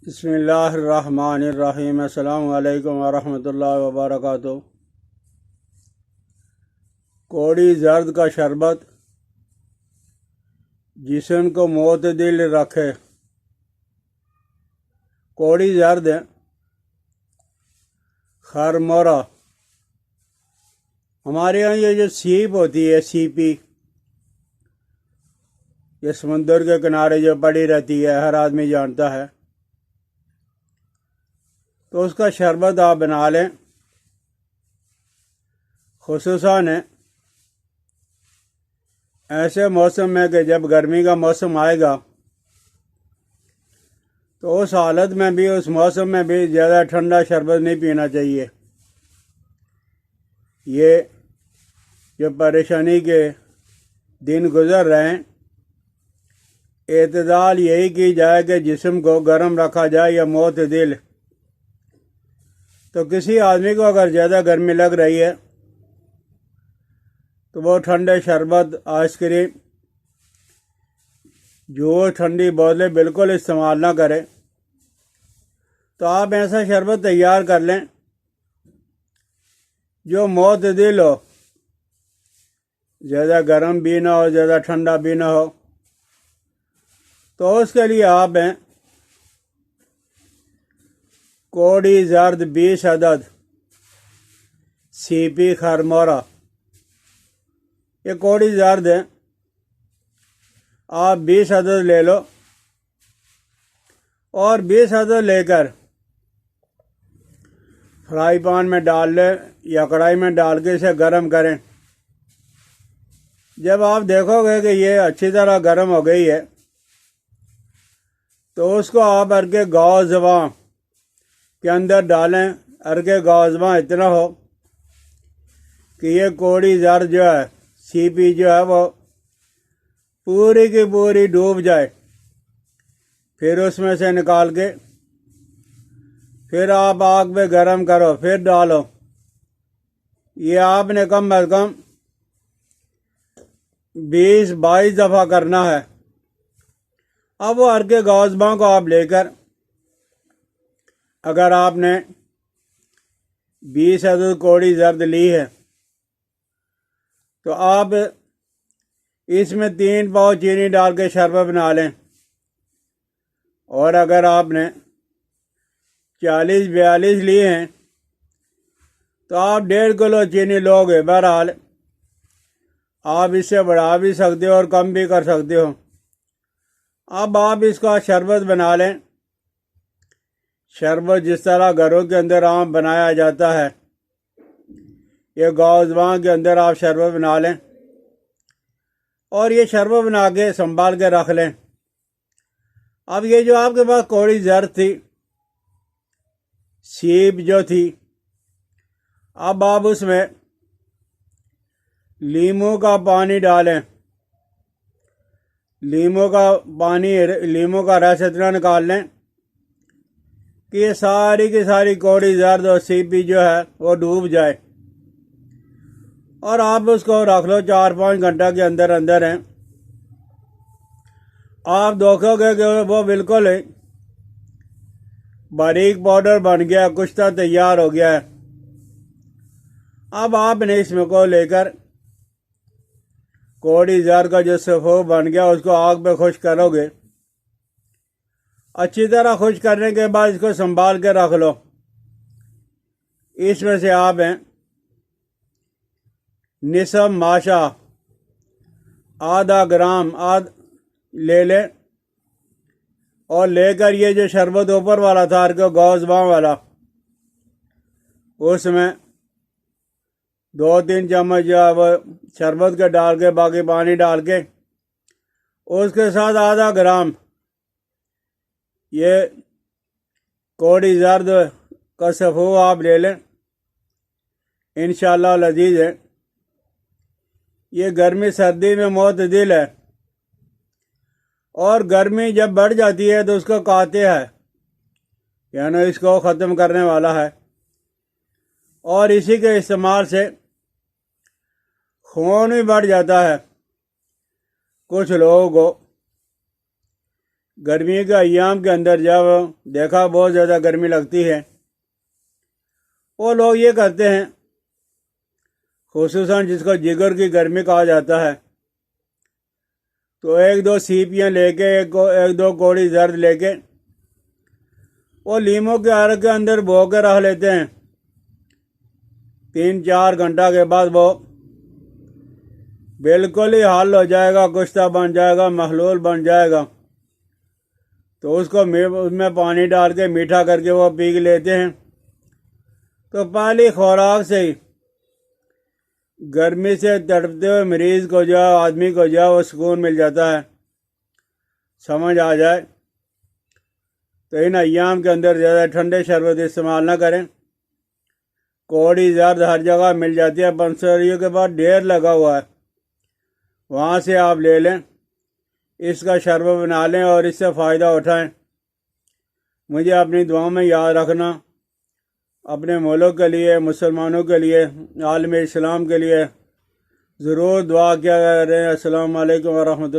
बिस्मिल्लाहिर्रहमानिर्रहीम। अस्सलामु अलैकुम वरहमतुल्लाहि वबरकातुहू। कोड़ी जर्द का शरबत जिस्म को मोतदिल रखे। कोड़ी जर्द खरमोरा, हमारे यहाँ ये जो सीप होती है, सीपी, ये समुंदर के किनारे जो पड़ी रहती है, हर आदमी जानता है। तो उसका शरबत आप बना लें। खुसूसन ऐसे मौसम में कि जब गर्मी का मौसम आएगा तो उस हालत में भी, उस मौसम में भी ज़्यादा ठंडा शरबत नहीं पीना चाहिए। ये जो परेशानी के दिन गुज़र रहे हैं, एतदाल यही की जाए कि जिस्म को गर्म रखा जाए या मोतदिल। तो किसी आदमी को अगर ज़्यादा गर्मी लग रही है तो वो ठंडे शरबत, आइसक्रीम, जो ठंडी बोतलें बिल्कुल इस्तेमाल ना करें। तो आप ऐसा शरबत तैयार कर लें जो मोतदिल हो, ज़्यादा गर्म भी ना हो, ज़्यादा ठंडा भी ना हो। तो उसके लिए आप कोड़ी जर्द 20 अदद, सीपी खरमोरा, ये कोड़ी जर्द है, आप 20 अदद ले लो और 20 अदद लेकर फ्राई पैन में डाल लें या कढ़ाई में डाल के इसे गर्म करें। जब आप देखोगे कि ये अच्छी तरह गर्म हो गई है तो उसको आप अर्के गौज़वां के अंदर डालें। अर्के गौज़वां इतना हो कि ये कोड़ी जर्द जो है, सीपी जो है, वो पूरी की पूरी डूब जाए। फिर उसमें से निकाल के फिर आप आग पे गरम करो, फिर डालो। ये आपने कम अज़ कम 20-22 दफ़ा करना है। अब वो अर्के गौज़वां को आप लेकर, अगर आपने 20 अदद कोड़ी जर्द ली है तो आप इसमें 3 पाव चीनी डाल के शरबत बना लें। और अगर आपने 40-42 लिए हैं तो आप 1.5 किलो चीनी लोगे। बहरहाल आप इससे बढ़ा भी सकते हो और कम भी कर सकते हो। अब आप इसका शरबत बना लें। शरबत जिस तरह घरों के अंदर आम बनाया जाता है, ये गौज़वां के अंदर आप शरबत बना लें और ये शरबत बना के संभाल के रख लें। अब ये जो आपके पास कोड़ी जर्द थी, सीप जो थी, अब आप उसमें लीमू का पानी डालें। लीमू का पानी, लीमू का रस इतना निकाल लें कि ये सारी की सारी कोड़ी जर्द और सीपी जो है वो डूब जाए। और आप उसको रख लो 4-5 घंटा के अंदर अंदर हैं। आप देखोगे कि वो बिल्कुल बारीक पाउडर बन गया, कुश्ता तैयार हो गया है। अब आपने इसमें को लेकर कोड़ी जर्द का जो सफ़ो बन गया उसको आग पे खुश करोगे। अच्छी तरह खुश करने के बाद इसको संभाल के रख लो। इसमें से आप निसम माशा आधा ग्राम ले लें और लेकर ये जो शरबत ऊपर वाला था अर्के गौज़वां वाला, उसमें 2-3 चम्मच जो है वो शरबत के डाल के, बाकी पानी डाल के, उसके साथ आधा ग्राम ये कोड़ी जर्द का सफ़ू आप ले लें। इंशाअल्लाह लजीज है। ये गर्मी सर्दी में मोतदिल है और गर्मी जब बढ़ जाती है तो उसको काते है, यानी इसको ख़त्म करने वाला है। और इसी के इस्तेमाल से खून भी बढ़ जाता है कुछ लोगों को। गर्मी के अय्याम के अंदर जब देखा बहुत ज़्यादा गर्मी लगती है, वो लोग ये करते हैं, खुसूसन जिसको जिगर की गर्मी कहा जाता है, तो एक दो सीपियाँ लेके एक दो कौड़ी जर्द लेके वो लीमों के आग के अंदर बो के रख लेते हैं। 3-4 घंटा के बाद वो बिल्कुल ही हल हो जाएगा, कुश्ता बन जाएगा, महलूल बन जाएगा। तो उसको उसमें पानी डाल के मीठा करके वो पी लेते हैं। तो पहली खुराक से ही गर्मी से तड़पते हुए मरीज को जो है, आदमी को जो है वो सुकून मिल जाता है। समझ आ जाए तो इन अय्याम के अंदर ज़्यादा ठंडे शरबत इस्तेमाल ना करें। कौड़ी जर्द हर जगह मिल जाती है, पंसरियों के बाद ढेर लगा हुआ है, वहाँ से आप ले लें, इसका शरबत बना लें और इससे फ़ायदा उठाएं। मुझे अपनी दुआओं में याद रखना। अपने मुल्क के लिए, मुसलमानों के लिए, आलम इस्लाम के लिए ज़रूर दुआ किया करें। अस्सलाम वालेकुम व रहमतुल्लाह।